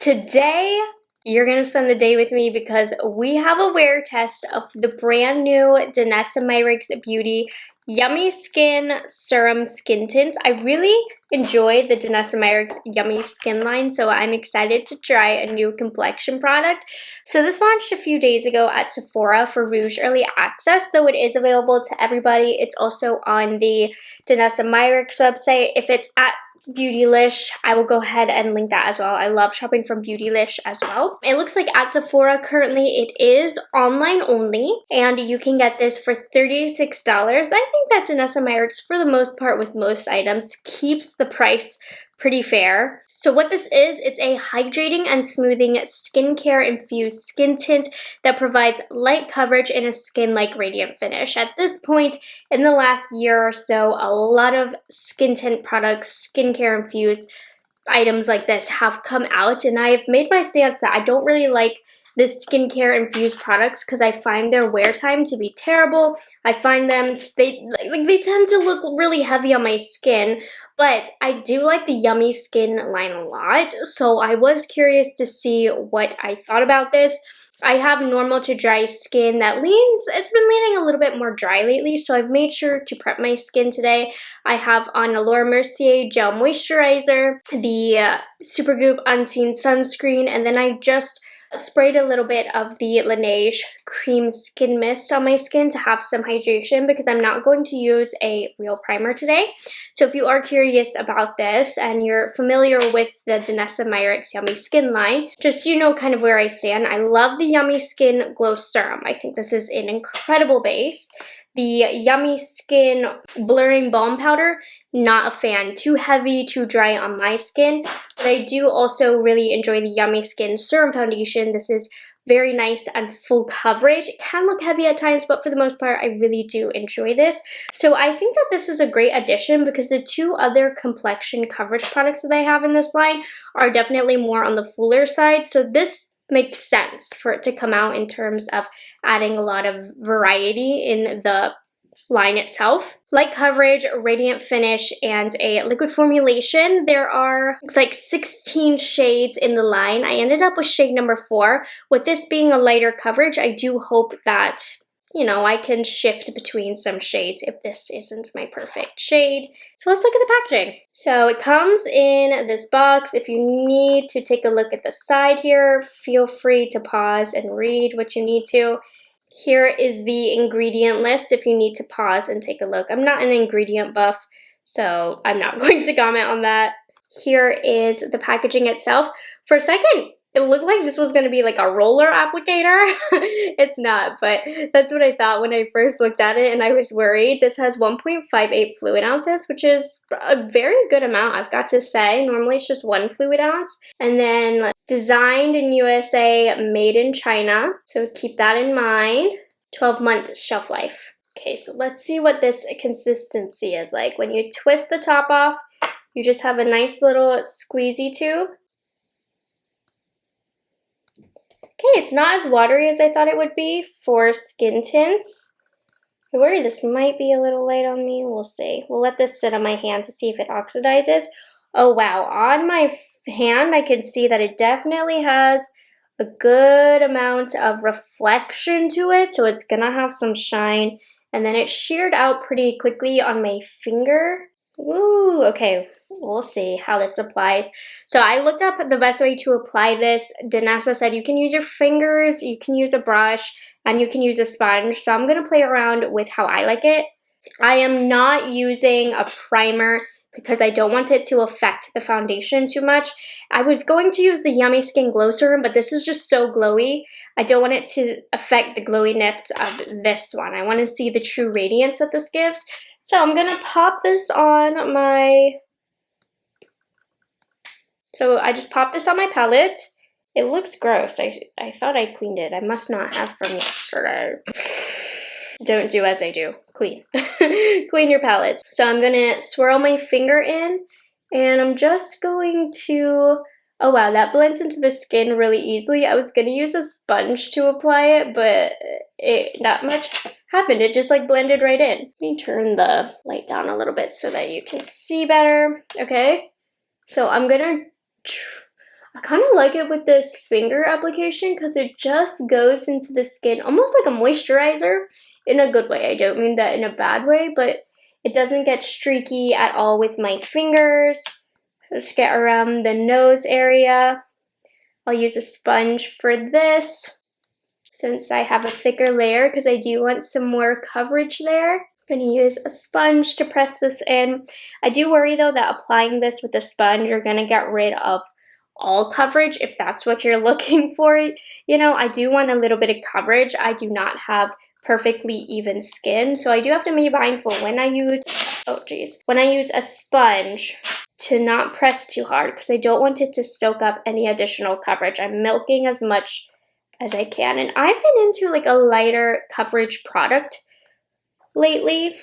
Today, you're going to spend the day with me because we have a wear test of the brand new Danessa Myricks Beauty Yummy Skin Serum Skin Tint. I really enjoy the Danessa Myricks Yummy Skin line, so I'm excited to try a new complexion product. So this launched a few days ago at Sephora for Rouge Early Access, though it is available to everybody. It's also on the Danessa Myricks website. If it's at Beautylish, I will go ahead and link that as well. I love shopping from Beautylish as well. It looks like at Sephora currently it is online only, and you can get this for $36. I think that Danessa Myricks, for the most part with most items, keeps the price pretty fair. So what this is, it's a hydrating and smoothing skincare infused skin tint that provides light coverage and a skin-like radiant finish. At this point in the last year or so, a lot of skin tint products, skincare infused items like this have come out, and I've made my stance that I don't really like the skincare infused products because I find their wear time to be terrible. I find them, they tend to look really heavy on my skin, but I do like the Yummy Skin line a lot, so I was curious to see what I thought about this. I have normal to dry skin that it's been leaning a little bit more dry lately, so I've made sure to prep my skin today. I have on a Laura Mercier Gel Moisturizer, the Supergoop Unseen Sunscreen, and then I just sprayed a little bit of the Laneige Cream Skin Mist on my skin to have some hydration because I'm not going to use a real primer today. So if you are curious about this and you're familiar with the Danessa Myricks Yummy Skin line, just so you know kind of where I stand, I love the Yummy Skin Glow Serum. I think this is an incredible base. The Yummy Skin Blurring Balm Powder, not a fan. Too heavy, too dry on my skin. But I do also really enjoy the Yummy Skin Serum Foundation. This is very nice and full coverage. It can look heavy at times, but for the most part, I really do enjoy this. So I think that this is a great addition because the two other complexion coverage products that I have in this line are definitely more on the fuller side. So this makes sense for it to come out in terms of adding a lot of variety in the line itself. Light coverage, radiant finish, and a liquid formulation. There are, it's like 16 shades in the line. I ended up with shade number 4. With this being a lighter coverage, I do hope that, you know, I can shift between some shades if this isn't my perfect shade. So let's look at the packaging. So it comes in this box. If you need to take a look at the side here, feel free to pause and read what you need to. Here is the ingredient list if you need to pause and take a look. I'm not an ingredient buff, so I'm not going to comment on that. Here is the packaging itself. For a second, it looked like this was going to be like a roller applicator. It's not, but that's what I thought when I first looked at it, and I was worried. This has 1.58 fluid ounces, which is a very good amount, I've got to say. Normally it's just 1 fluid ounce. And then designed in USA, made in China. So keep that in mind. 12-month shelf life. Okay, so let's see what this consistency is like. When you twist the top off, you just have a nice little squeezy tube. Okay, it's not as watery as I thought it would be for skin tints. I worry this might be a little light on me. We'll see. We'll let this sit on my hand to see if it oxidizes. Oh wow, on my hand I can see that it definitely has a good amount of reflection to it, so it's gonna have some shine. And then it sheared out pretty quickly on my finger. Ooh, okay. We'll see how this applies. So I looked up the best way to apply this. Danessa said you can use your fingers, you can use a brush, and you can use a sponge. So I'm going to play around with how I like it. I am not using a primer because I don't want it to affect the foundation too much. I was going to use the Yummy Skin Glow Serum, but this is just so glowy. I don't want it to affect the glowiness of this one. I want to see the true radiance that this gives. So I'm going to pop this on my... So I just popped this on my palette. It looks gross. I thought I cleaned it. I must not have from yesterday. Don't do as I do. Clean. Clean your palettes. So I'm going to swirl my finger in, and I'm just going to... Oh wow, that blends into the skin really easily. I was going to use a sponge to apply it, but not much happened. It just like blended right in. Let me turn the light down a little bit so that you can see better. Okay. So I'm going to... I kind of like it with this finger application because it just goes into the skin almost like a moisturizer in a good way. I don't mean that in a bad way, but it doesn't get streaky at all with my fingers. Let's get around the nose area. I'll use a sponge for this since I have a thicker layer because I do want some more coverage there. I'm going to use a sponge to press this in. I do worry though that applying this with a sponge, you're going to get rid of all coverage if that's what you're looking for. You know, I do want a little bit of coverage. I do not have perfectly even skin, so I do have to be mindful when I use, when I use a sponge to not press too hard because I don't want it to soak up any additional coverage. I'm milking as much as I can, and I've been into like a lighter coverage product lately,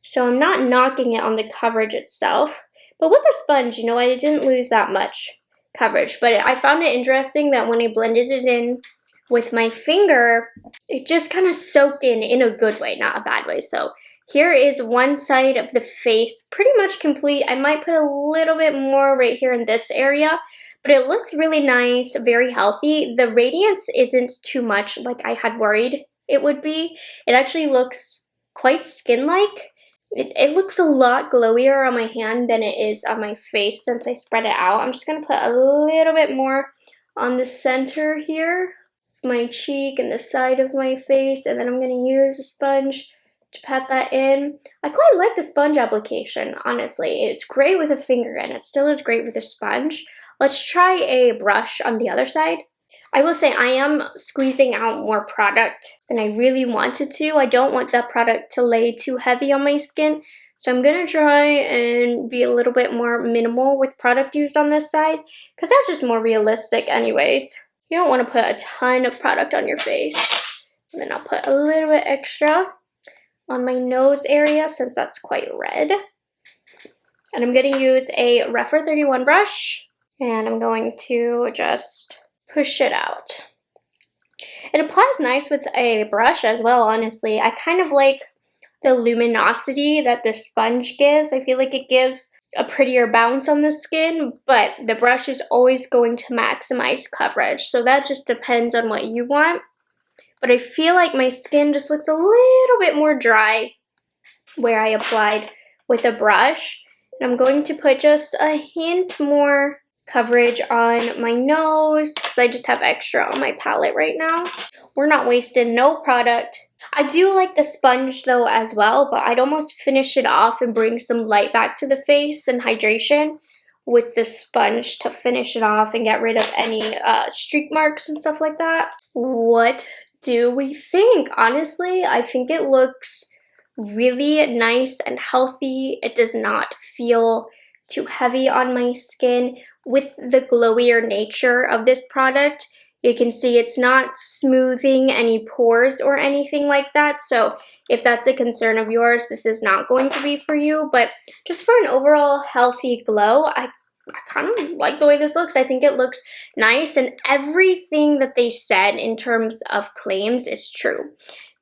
so I'm not knocking it on the coverage itself. But with the sponge, you know, I didn't lose that much coverage, but I found it interesting that when I blended it in with my finger, it just kind of soaked in a good way, not a bad way. So here is one side of the face pretty much complete. I might put a little bit more right here in this area, but it looks really nice, very healthy. The radiance isn't too much like I had worried it would be. It actually looks quite skin-like. It looks a lot glowier on my hand than it is on my face since I spread it out. I'm just going to put a little bit more on the center here, my cheek and the side of my face, and then I'm going to use a sponge to pat that in. I quite like the sponge application, honestly. It's great with a finger and it still is great with a sponge. Let's try a brush on the other side. I will say I am squeezing out more product than I really wanted to. I don't want that product to lay too heavy on my skin. So I'm going to try and be a little bit more minimal with product use on this side because that's just more realistic anyways. You don't want to put a ton of product on your face. And then I'll put a little bit extra on my nose area since that's quite red. And I'm going to use a Rephr 31 brush and I'm going to just push it out. It applies nice with a brush as well, honestly. I kind of like the luminosity that the sponge gives. I feel like it gives a prettier bounce on the skin, but the brush is always going to maximize coverage. So that just depends on what you want. But I feel like my skin just looks a little bit more dry where I applied with a brush. And I'm going to put just a hint more coverage on my nose because I just have extra on my palette right now. We're not wasting no product. I do like the sponge though as well, but I'd almost finish it off and bring some light back to the face and hydration with the sponge to finish it off and get rid of any streak marks and stuff like that. What do we think? Honestly, I think it looks really nice and healthy. It does not feel too heavy on my skin. With the glowier nature of this product, you can see it's not smoothing any pores or anything like that. So if that's a concern of yours, this is not going to be for you. But just for an overall healthy glow, I kind of like the way this looks. I think it looks nice, and everything that they said in terms of claims is true.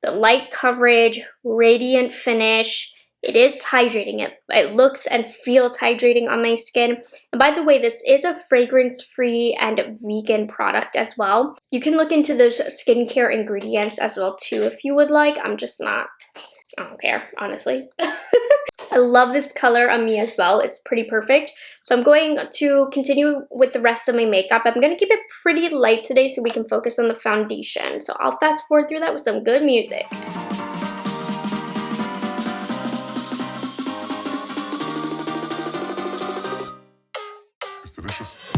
The light coverage, radiant finish, it is hydrating. It looks and feels hydrating on my skin. And by the way, this is a fragrance-free and vegan product as well. You can look into those skincare ingredients as well too if you would like. I'm just not. I don't care, honestly. I love this color on me as well. It's pretty perfect. So I'm going to continue with the rest of my makeup. I'm going to keep it pretty light today so we can focus on the foundation. So I'll fast forward through that with some good music. Delicious.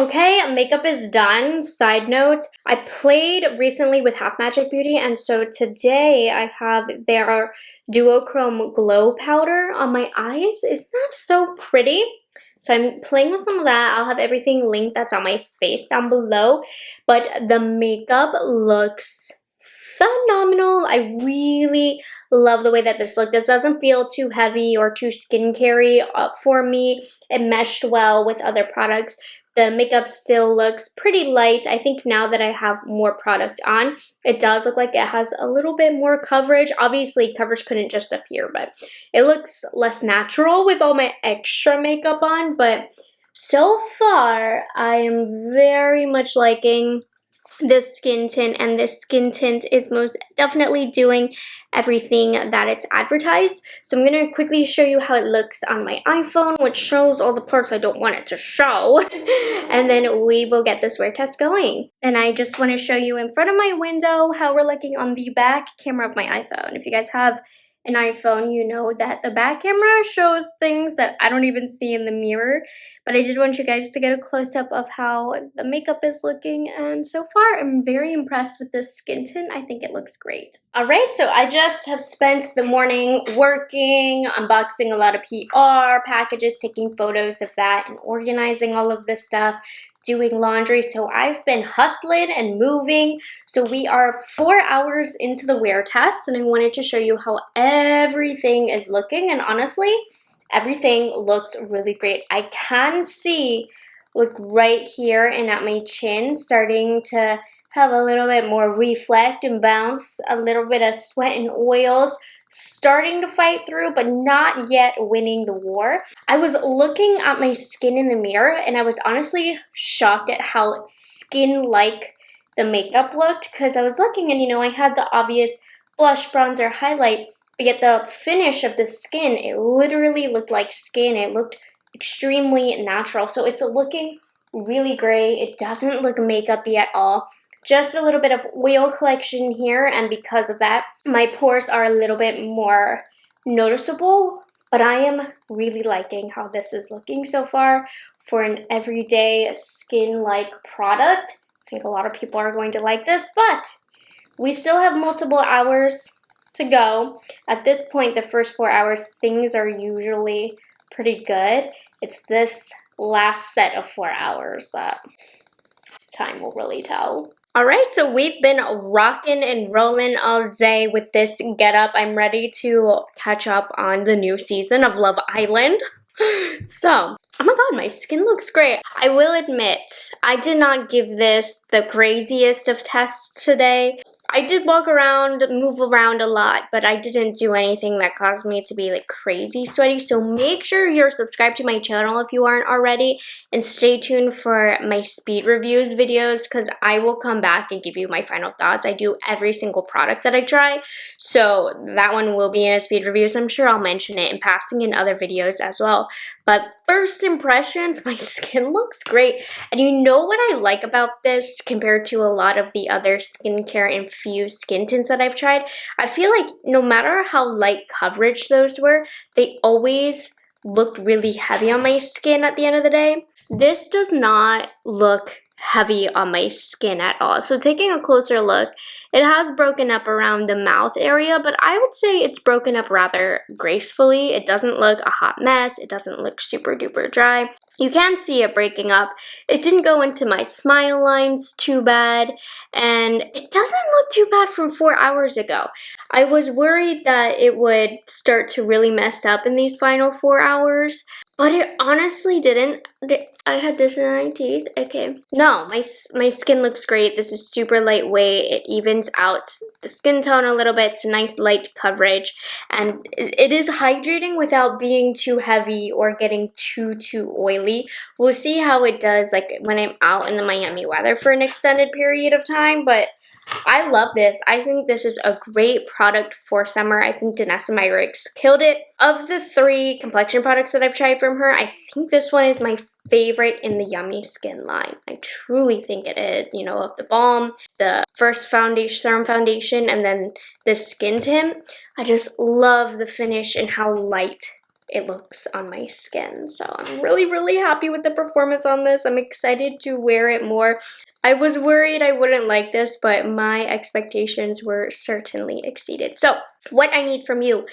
Okay, makeup is done. Side note, I played recently with Half Magic Beauty, and so today I have their Duochrome Glow Powder on my eyes. Isn't that so pretty? So I'm playing with some of that. I'll have everything linked that's on my face down below. But the makeup looks phenomenal. I really love the way that this looks. This doesn't feel too heavy or too skincare-y for me. It meshed well with other products. The makeup still looks pretty light. I think now that I have more product on, it does look like it has a little bit more coverage. Obviously, coverage couldn't just appear, but it looks less natural with all my extra makeup on. But so far, I am very much liking this skin tint, and this skin tint is most definitely doing everything that it's advertised. So I'm going to quickly show you how it looks on my iPhone, which shows all the parts I don't want it to show. And then we will get this wear test going. And I just want to show you in front of my window how we're looking on the back camera of my iPhone. If you guys have an iPhone, you know that the back camera shows things that I don't even see in the mirror. But I did want you guys to get a close-up of how the makeup is looking, and so far I'm very impressed with this skin tint. I think it looks great. Alright, so I just have spent the morning working, unboxing a lot of PR packages, taking photos of that, and organizing all of this stuff, doing laundry. So I've been hustling and moving. So we are 4 hours into the wear test, and I wanted to show you how everything is looking. And honestly, everything looks really great. I can see, look right here and at my chin, starting to have a little bit more reflect and bounce, a little bit of sweat and oils starting to fight through, but not yet winning the war. I was looking at my skin in the mirror, and I was honestly shocked at how skin-like the makeup looked, because I was looking and, you know, I had the obvious blush, bronzer, highlight, but yet the finish of the skin, it literally looked like skin. It looked extremely natural. So it's looking really great. It doesn't look makeup-y at all. Just a little bit of oil collection here, and because of that, my pores are a little bit more noticeable, but I am really liking how this is looking so far for an everyday skin-like product. I think a lot of people are going to like this, but we still have multiple hours to go. At this point, the first 4 hours, things are usually pretty good. It's this last set of 4 hours that time will really tell. Alright, so we've been rocking and rolling all day with this getup. I'm ready to catch up on the new season of Love Island. So, oh my god, my skin looks great. I will admit, I did not give this the craziest of tests today. I did walk around, move around a lot, but I didn't do anything that caused me to be like crazy sweaty. So make sure you're subscribed to my channel if you aren't already, and stay tuned for my speed reviews videos, because I will come back and give you my final thoughts. I do every single product that I try, so that one will be in a speed review, so I'm sure I'll mention it in passing in other videos as well. But first impressions, my skin looks great. And you know what I like about this compared to a lot of the other skincare infused skin tints that I've tried? I feel like no matter how light coverage those were, they always looked really heavy on my skin at the end of the day. This does not look heavy on my skin at all. So taking a closer look, it has broken up around the mouth area, but I would say it's broken up rather gracefully. It doesn't look a hot mess. It doesn't look super duper dry. You can see it breaking up. It didn't go into my smile lines too bad, and it doesn't look too bad from 4 hours ago. I was worried that it would start to really mess up in these final 4 hours, but it honestly didn't. I had this in my teeth. Okay. No, my skin looks great. This is super lightweight. It evens out the skin tone a little bit. It's a nice light coverage. And it is hydrating without being too heavy or getting too oily. We'll see how it does like when I'm out in the Miami weather for an extended period of time. But I love this. I think this is a great product for summer. I think Danessa Myricks killed it. Of the 3 complexion products that I've tried from her, I think this one is my favorite in the Yummy Skin line. I truly think it is. You know, of the balm, the first foundation, serum foundation, and then the skin tint. I just love the finish and how light it looks on my skin. So I'm really, really happy with the performance on this. I'm excited to wear it more. I was worried I wouldn't like this, but my expectations were certainly exceeded. So what I need from you,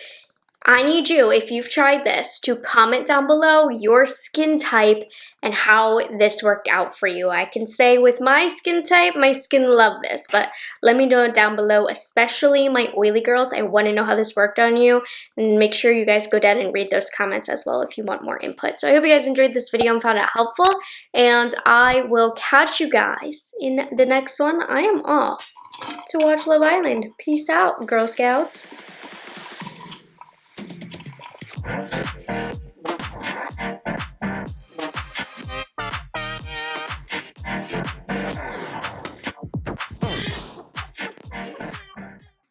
I need you, if you've tried this, to comment down below your skin type and how this worked out for you. I can say with my skin type, my skin loved this, but let me know down below, especially my oily girls. I want to know how this worked on you, and make sure you guys go down and read those comments as well if you want more input. So I hope you guys enjoyed this video and found it helpful, and I will catch you guys in the next one. I am off to watch Love Island. Peace out, Girl Scouts.